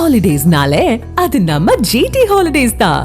ஹாலிடேஸ்னாலே அது நம்ம ஜிடி ஹாலிடேஸ் தான்.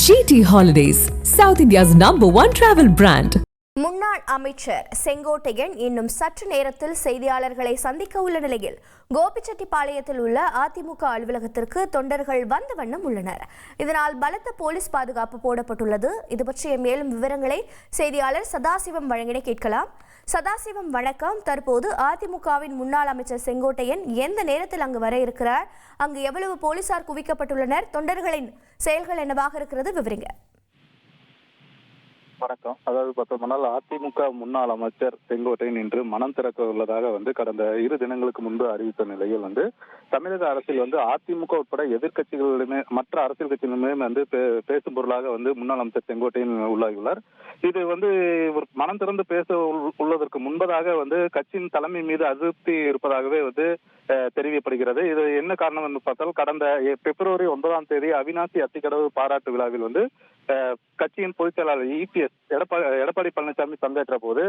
GT holidays, south India's #1 travel brand. முன்னாள் அமைச்சர் செங்கோட்டையன் இன்னும் சற்று நேரத்தில் செய்தியாளர்களை சந்திக்க உள்ள நிலையில் கோபிச்செட்டிப்பாளையத்தில் உள்ள அதிமுக அலுவலகத்திற்கு தொண்டர்கள் வந்த வண்ணம் உள்ளனர். இதனால் பலத்த போலீஸ் பாதுகாப்பு போடப்பட்டுள்ளது. இது பற்றிய மேலும் விவரங்களை செய்தியாளர் சதாசிவம் வழங்கின கேட்கலாம். சதாசிவம், வணக்கம். தற்போது அதிமுகவின் முன்னாள் அமைச்சர் செங்கோட்டையன் எந்த நேரத்தில் அங்கு வர இருக்கிறார்? அங்கு எவ்வளவு போலீசார் குவிக்கப்பட்டுள்ளனர்? தொண்டர்களின் செயல்கள் என்னவாக இருக்கிறது? விவரிங்க. வணக்கம். அதாவது பார்த்தோம்னால் அதிமுக முன்னாள் அமைச்சர் செங்கோட்டையன் இன்று மனம் திறக்க உள்ளதாக கடந்த 2 தினங்களுக்கு முன்பு அறிவித்த நிலையில் தமிழக அரசில் அதிமுக உட்பட எதிர்கட்சிகளுமே மற்ற அரசியல் கட்சிகளுமே பேசும் பொருளாக முன்னாள் அமைச்சர் செங்கோட்டையன் உள்ளாகியுள்ளார். இது ஒரு மனம் திறந்து பேச உள்ளதற்கு முன்பதாக கட்சியின் தலைமை மீது அதிருப்தி இருப்பதாகவே தெரிவிக்கப்படுகிறது. இது என்ன காரணம் என்று பார்த்தால், கடந்த பிப்ரவரி 9ஆம் தேதி அவிநாசி அத்திக்கடவு பாராட்டு விழாவில் கட்சியின் பொதுச் செயலாளர் EPS எடப்பாடி பழனிசாமி பங்கேற்ற போது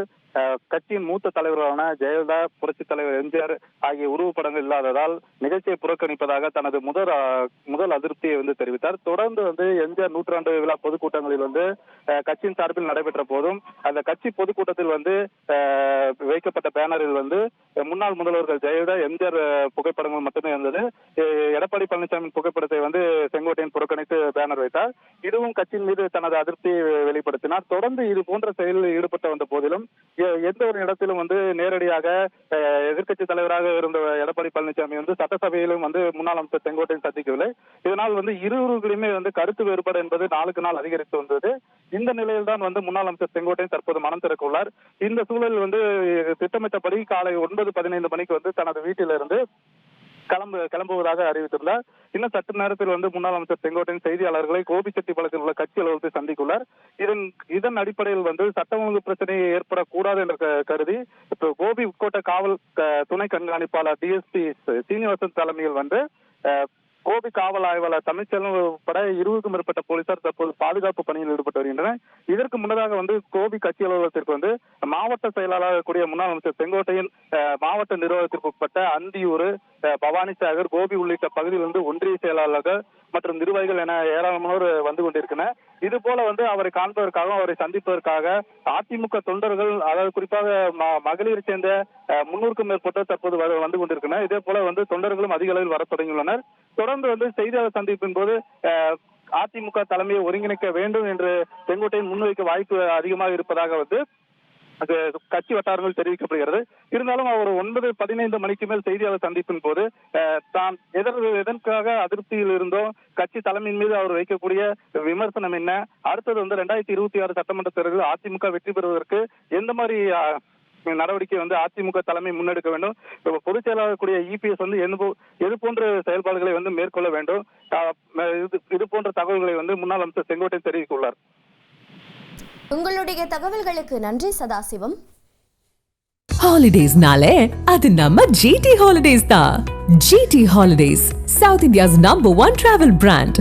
கட்சியின் மூத்த தலைவர்களான ஜெயலலிதா, புரட்சித் தலைவர் எம்ஜிஆர் ஆகிய உருவப்படங்கள் இல்லாததால் நிகழ்ச்சியை புறக்கணிப்பதாக தனது முதல் அதிருப்தியை தெரிவித்தார். தொடர்ந்து எம்ஜிஆர் 100ஆண்டு விழா பொதுக்கூட்டங்களில் கட்சியின் சார்பில் நடைபெற்ற போதும் அந்த கட்சி பொதுக்கூட்டத்தில் வைக்கப்பட்ட பேனரில் முன்னாள் முதல்வர்கள் ஜெயலலிதா, எம்ஜிஆர் புகைப்படங்கள் மட்டுமே இருந்தது. எடப்பாடி பழனிசாமி புகைப்படத்தை செங்கோட்டையன் புறக்கணித்து பேனர் வைத்தார். இதுவும் கட்சியின் மீது தனது அதிருப்தியை வெளிப்படுத்தினார். தொடர்ந்து இது போன்ற செயலில் ஈடுபட்டு வந்த போதிலும் எந்த ஒரு இடத்திலும் நேரடியாக எதிர்க்கட்சி தலைவராக இருந்த எடப்பாடி பழனிசாமி சட்டசபையிலும் முன்னாள் அமைச்சர் செங்கோட்டையன் சந்திக்கவில்லை. இதனால் இருவர்களுமே கருத்து வேறுபாடு என்பது நாளுக்கு நாள் அதிகரித்து வந்தது. இந்த நிலையில் தான் முன்னாள் அமைச்சர் செங்கோட்டையன் தற்போது மனம் திறக்க உள்ளார். இந்த சூழலில் திட்டமிட்டபடி காலை 9:15 மணிக்கு தனது வீட்டிலிருந்து கிளம்புவதாக அறிவித்துள்ளார். இன்னும் சற்று நேரத்தில் முன்னாள் அமைச்சர் செங்கோட்டையன் செய்தியாளர்களை கோபிச்செட்டிப்பாளையத்தில் உள்ள கட்சி அலுவலகத்தை சந்தித்துள்ளார். இதன் அடிப்படையில் சட்டம் ஒழுங்கு பிரச்சனை ஏற்படக்கூடாது என்று கருதி இப்போ கோபி உட்கோட்ட காவல் துணை கண்காணிப்பாளர் DSP சீனிவாசன் தலைமையில் கோபி காவல் ஆய்வாளர் தமிழ்ச்செல்வன் உட்பட 20க்கும் மேற்பட்ட போலீசார் தற்போது பாதுகாப்பு பணியில் ஈடுபட்டு வருகின்றனர். இதற்கு முன்னதாக கோபி கட்சி அலுவலகத்திற்கு மாவட்ட செயலாளர் கூடிய முன்னாள் அமைச்சர் செங்கோட்டையன் மாவட்ட நிர்வாகத்திற்கு உட்பட்ட அந்தியூர், பவானிசாகர், கோபி உள்ளிட்ட பகுதியில் ஒன்றிய செயலாளர்கள் மற்றும் நிர்வாகிகள் என ஏராளமானோர் வந்து கொண்டிருக்கின்றனர். இது போல அவரை காண்பதற்காக, அவரை சந்திப்பதற்காக அதிமுக தொண்டர்கள், அதாவது குறிப்பாக மகளிரை சேர்ந்த 300க்கும் மேற்பட்ட தற்போது வந்து கொண்டிருக்கின்றனர். இதே போல தொண்டர்களும் அதிக அளவில் வர தொடங்கியுள்ளனர். தொடர்ந்து செய்தியாளர் சந்திப்பின் போது அதிமுக தலைமையை ஒருங்கிணைக்க வேண்டும் என்று செங்கோட்டையன் முன்வைக்க வாய்ப்பு அதிகமாக இருப்பதாக கட்சி வட்டாரங்கள் தெரிவிக்கப்படுகிறது. இருந்தாலும் அவர் 9:15 மணிக்கு மேல் செய்தியாளர் சந்திப்பின் போது தான் எதற்காக அதிருப்தியில் இருந்தோ, கட்சி தலைமையின் மீது அவர் வைக்கக்கூடிய விமர்சனம் என்ன, அடுத்தது 2026 சட்டமன்ற தேர்தலில் அதிமுக வெற்றி பெறுவதற்கு எந்த மாதிரி நடவடிக்கை அதிமுக தலைமை முன்னெடுக்க வேண்டும், பொதுச் செயலாளர் கூடிய EPS எது போன்ற செயல்பாடுகளை மேற்கொள்ள வேண்டும், இது போன்ற தகவல்களை முன்னாள் அமைச்சர் செங்கோட்டையன் தெரிவித்துள்ளார். உங்களுடைய தகவல்களுக்கு நன்றி சதாசிவம். ஹாலிடேஸ்னாலே அது நம்ம ஜிடி ஹாலிடேஸ் தான். GT holidays, south India's #1 travel brand.